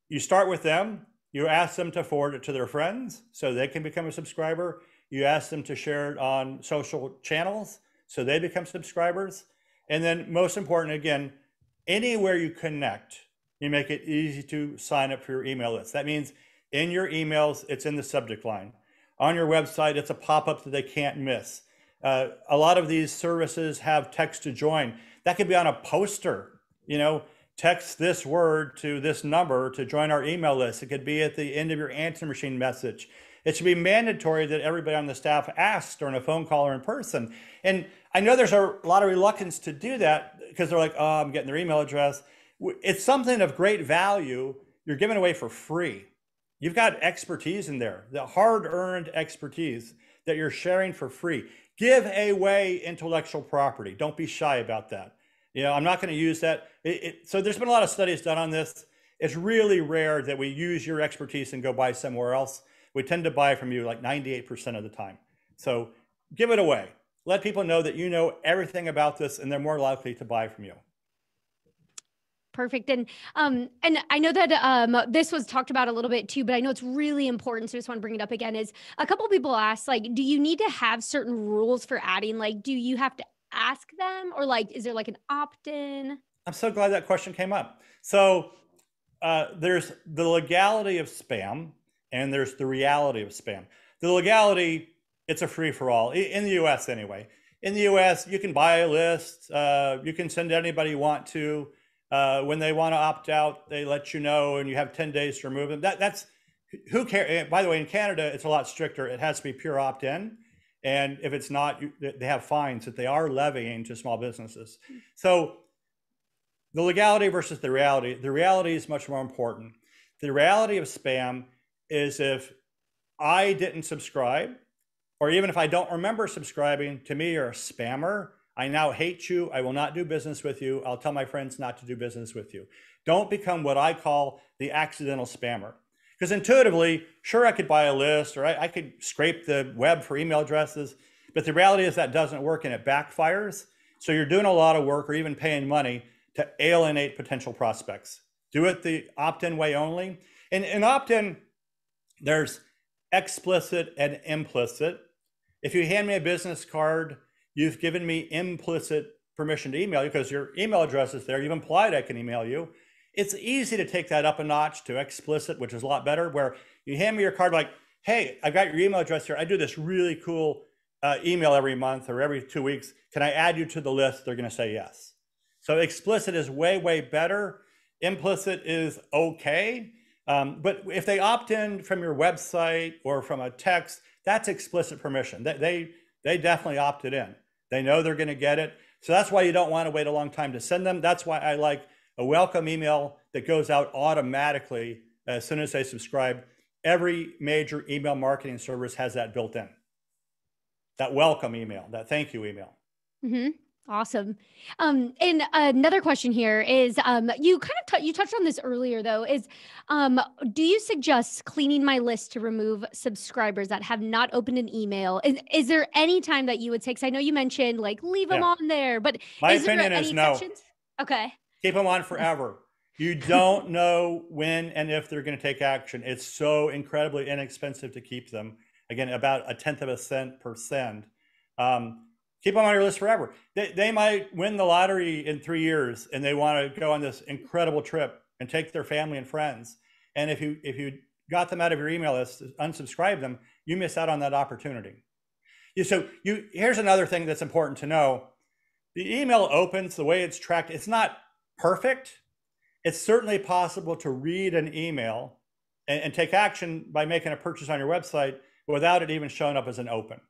you start with them. You ask them to forward it to their friends so they can become a subscriber. You ask them to share it on social channels so they become subscribers. And then most important, again, anywhere you connect, you make it easy to sign up for your email list. That means in your emails, it's in the subject line. On your website, it's a pop-up that they can't miss. A lot of these services have text to join. That could be on a poster, text this word to this number to join our email list. It could be at the end of your answer machine message. It should be mandatory that everybody on the staff asks during a phone call or in person. And I know there's a lot of reluctance to do that because they're like, oh, I'm getting their email address. It's something of great value you're giving away for free. You've got expertise in there, the hard-earned expertise that you're sharing for free. Give away intellectual property. Don't be shy about that. I'm not going to use that. So there's been a lot of studies done on this. It's really rare that we use your expertise and go buy somewhere else. We tend to buy from you like 98% of the time. So give it away. Let people know that you know everything about this and they're more likely to buy from you. Perfect. And I know that this was talked about a little bit too, but I know it's really important. So I just want to bring it up again is a couple of people asked, like, do you need to have certain rules for adding? Like, do you have to ask them or like, is there like an opt-in? I'm so glad that question came up. So there's the legality of spam and there's the reality of spam. The legality, it's a free for all in the US anyway. In the US, you can buy a list. You can send anybody you want to. When they want to opt out, they let you know and you have 10 days to remove them. That's who cares. By the way, in Canada, it's a lot stricter. It has to be pure opt-in. And if it's not, they have fines that they are levying to small businesses. So the legality versus the reality is much more important. The reality of spam is if I didn't subscribe, or even if I don't remember subscribing, to me, you're a spammer. I now hate you. I will not do business with you. I'll tell my friends not to do business with you. Don't become what I call the accidental spammer. Because intuitively, sure, I could buy a list or I could scrape the web for email addresses, but the reality is that doesn't work and it backfires. So you're doing a lot of work or even paying money to alienate potential prospects. Do it the opt-in way only. And in opt-in, there's explicit and implicit. If you hand me a business card, you've given me implicit permission to email you because your email address is there. You've implied I can email you. It's easy to take that up a notch to explicit, which is a lot better, where you hand me your card like, hey, I've got your email address here. I do this really cool email every month or every 2 weeks. Can I add you to the list? They're going to say yes. So explicit is way, way better. Implicit is okay. But if they opt in from your website or from a text, that's explicit permission. They definitely opted in. They know they're going to get it. So that's why you don't want to wait a long time to send them. That's why I like a welcome email that goes out automatically as soon as they subscribe. Every major email marketing service has that built in. That welcome email, that thank you email. Mm-hmm. Awesome. And another question here is, you kind of you touched on this earlier though, is, do you suggest cleaning my list to remove subscribers that have not opened an email? Is there any time that you would say, 'cause I know you mentioned like leave them on there, but my opinion is no. Okay. Keep them on forever. You don't know when and if they're going to take action. It's so incredibly inexpensive to keep them. Again, about 1/10 of a cent per send. Keep them on your list forever. They might win the lottery in 3 years and they want to go on this incredible trip and take their family and friends. And if you got them out of your email list, unsubscribe them, you miss out on that opportunity. Here's another thing that's important to know. The email opens, the way it's tracked, it's not perfect. It's certainly possible to read an email and take action by making a purchase on your website without it even showing up as an open.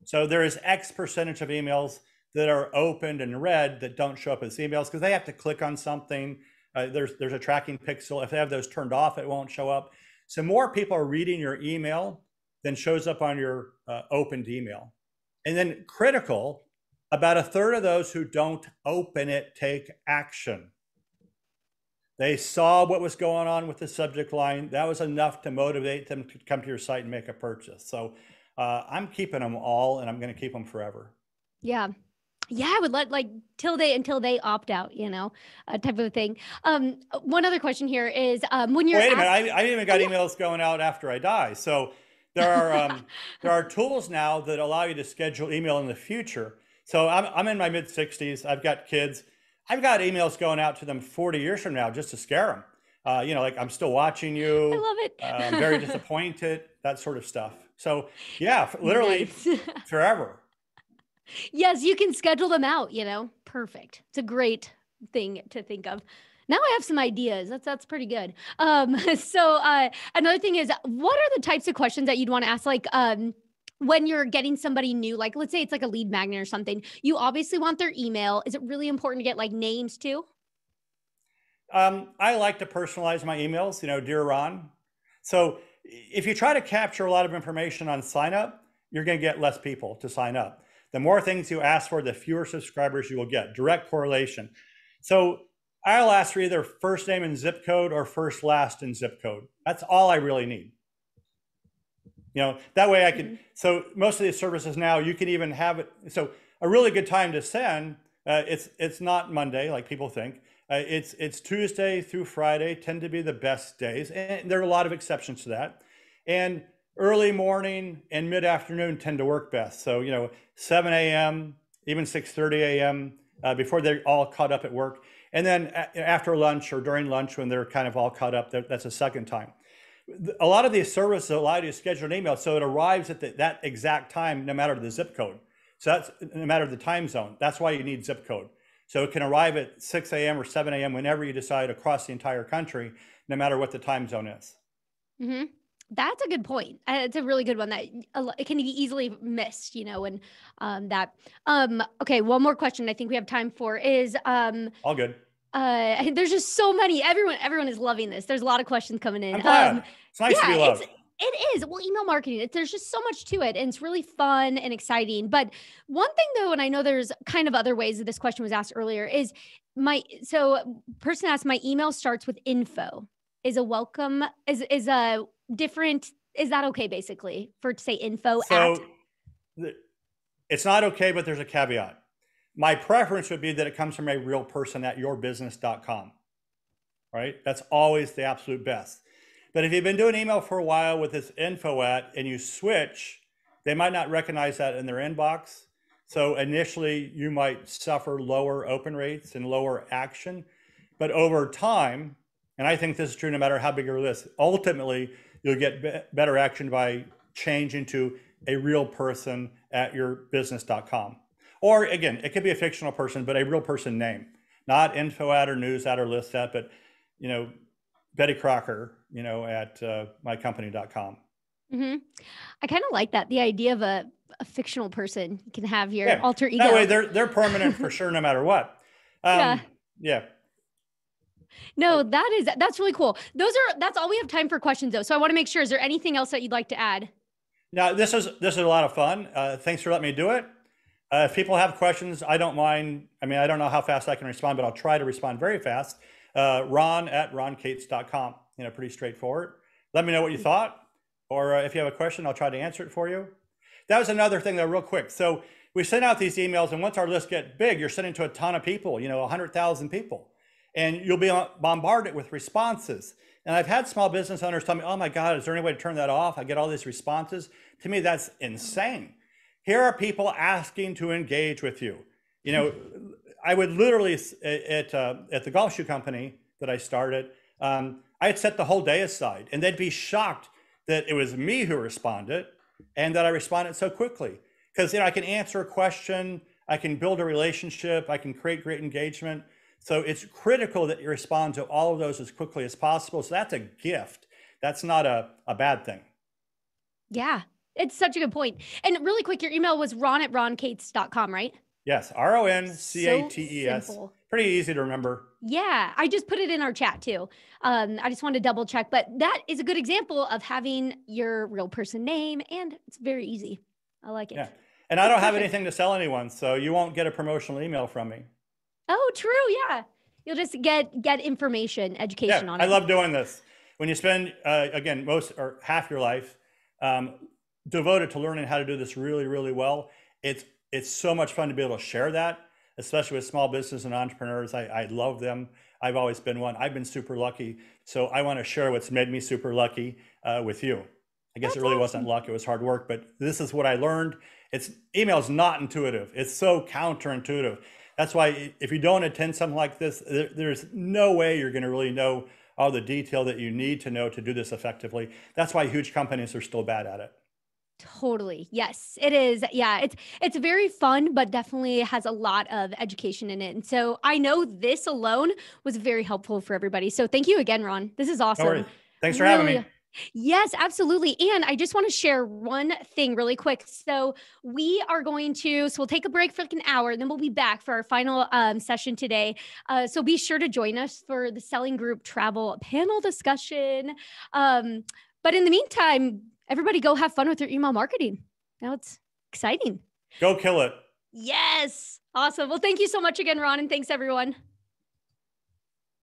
So there is X percentage of emails that are opened and read that don't show up as emails because they have to click on something. There's a tracking pixel. If they have those turned off, it won't show up. So more people are reading your email than shows up on your opened email. And then critical, about a third of those who don't open it take action. They saw what was going on with the subject line. That was enough to motivate them to come to your site and make a purchase. So I'm keeping them all, and I'm going to keep them forever. Yeah. Yeah, I would let until they opt out, type of thing. One other question here is when you're wait a minute, I even got emails going out after I die. So there are tools now that allow you to schedule email in the future. So I'm in my mid 60s. I've got kids. I've got emails going out to them 40 years from now just to scare them. Like I'm still watching you. I love it. I'm very disappointed. That sort of stuff. So yeah, literally forever. Yes, you can schedule them out, perfect. It's a great thing to think of. Now I have some ideas. That's pretty good. So another thing is, what are the types of questions that you'd want to ask? Like when you're getting somebody new, like let's say it's like a lead magnet or something, you obviously want their email. Is it really important to get like names too? I like to personalize my emails, dear Ron. So if you try to capture a lot of information on sign up, you're going to get less people to sign up. The more things you ask for, the fewer subscribers you will get. Direct correlation. So I'll ask for either first name and zip code or first last and zip code. That's all I really need. That way I can, so most of these services now, you can even have it. So a really good time to send, it's not Monday like people think. It's Tuesday through Friday tend to be the best days. And there are a lot of exceptions to that. And early morning and mid-afternoon tend to work best. So, 7 a.m., even 6:30 a.m., before they're all caught up at work. And then after lunch or during lunch when they're kind of all caught up, that's a second time. A lot of these services allow you to schedule an email so it arrives at that exact time, no matter the zip code. So that's no matter the time zone. That's why you need zip code. So it can arrive at 6 a.m. or 7 a.m. whenever you decide across the entire country, no matter what the time zone is. Mm-hmm. That's a good point. It's a really good one that it can be easily missed, and that. Okay, one more question I think we have time for is all good. There's just so many. Everyone is loving this. There's a lot of questions coming in. I'm glad. It's nice to be loved. It is. Well, email marketing, there's just so much to it, and it's really fun and exciting. But one thing though, and I know there's kind of other ways that this question was asked earlier, is person asked, my email starts with info. Is a welcome, is a different, is that okay basically for to say info at? It's not okay, but there's a caveat. My preference would be that it comes from a real person at yourbusiness.com, right? That's always the absolute best. But if you've been doing email for a while with this info at and you switch, they might not recognize that in their inbox. So initially you might suffer lower open rates and lower action, but over time, and I think this is true no matter how big your list, ultimately you'll get better action by changing to a real person at yourbusiness.com. Or again, it could be a fictional person, but a real person name, not info at or news at or list at, but Betty Crocker, at mycompany.com. Mm-hmm. I kind of like that. The idea of a fictional person. You can have your alter ego. That way they're permanent for sure, no matter what. Yeah. No, that's really cool. That's all we have time for questions though. So I want to make sure, is there anything else that you'd like to add? No, this is a lot of fun. Thanks for letting me do it. If people have questions, I don't mind. I mean, I don't know how fast I can respond, but I'll try to respond very fast. Ron at roncates.com, pretty straightforward. Let me know what you thought, or if you have a question, I'll try to answer it for you. That was another thing though, real quick. So we send out these emails, and once our list gets big, you're sending to a ton of people, 100,000 people. And you'll be bombarded with responses. And I've had small business owners tell me, oh my God, is there any way to turn that off? I get all these responses. To me, that's insane. Here are people asking to engage with you. I would literally, at the golf shoe company that I started, I I'd set the whole day aside, and they'd be shocked that it was me who responded and that I responded so quickly. Because I can answer a question, I can build a relationship, I can create great engagement. So it's critical that you respond to all of those as quickly as possible. So that's a gift. That's not a bad thing. Yeah, it's such a good point. And really quick, your email was ron@roncates.com, right? Yes, RONCATES. Simple. Pretty easy to remember. Yeah, I just put it in our chat too. I just wanted to double check, but that is a good example of having your real person name, and it's very easy. I like it. Yeah, and I don't have anything to sell anyone, so you won't get a promotional email from me. Oh, true. Yeah, you'll just get information, education on it. I love doing this. When you spend again most or half your life devoted to learning how to do this really, really well, it's so much fun to be able to share that, especially with small business and entrepreneurs. I love them. I've always been one. I've been super lucky. So I want to share what's made me super lucky with you. I guess it really wasn't luck. It was hard work, but this is what I learned. Email is not intuitive. It's so counterintuitive. That's why if you don't attend something like this, there's no way you're going to really know all the detail that you need to know to do this effectively. That's why huge companies are still bad at it. Totally. Yes, it is. Yeah, it's very fun, but definitely has a lot of education in it. And so I know this alone was very helpful for everybody. So thank you again, Ron. This is awesome. No worries. Thanks for having me. Yes, absolutely. And I just want to share one thing really quick. So we'll take a break for like an hour, and then we'll be back for our final session today. So be sure to join us for the Selling Group Travel panel discussion. But in the meantime, everybody go have fun with your email marketing. Now it's exciting. Go kill it. Yes. Awesome. Well, thank you so much again, Ron. And thanks everyone.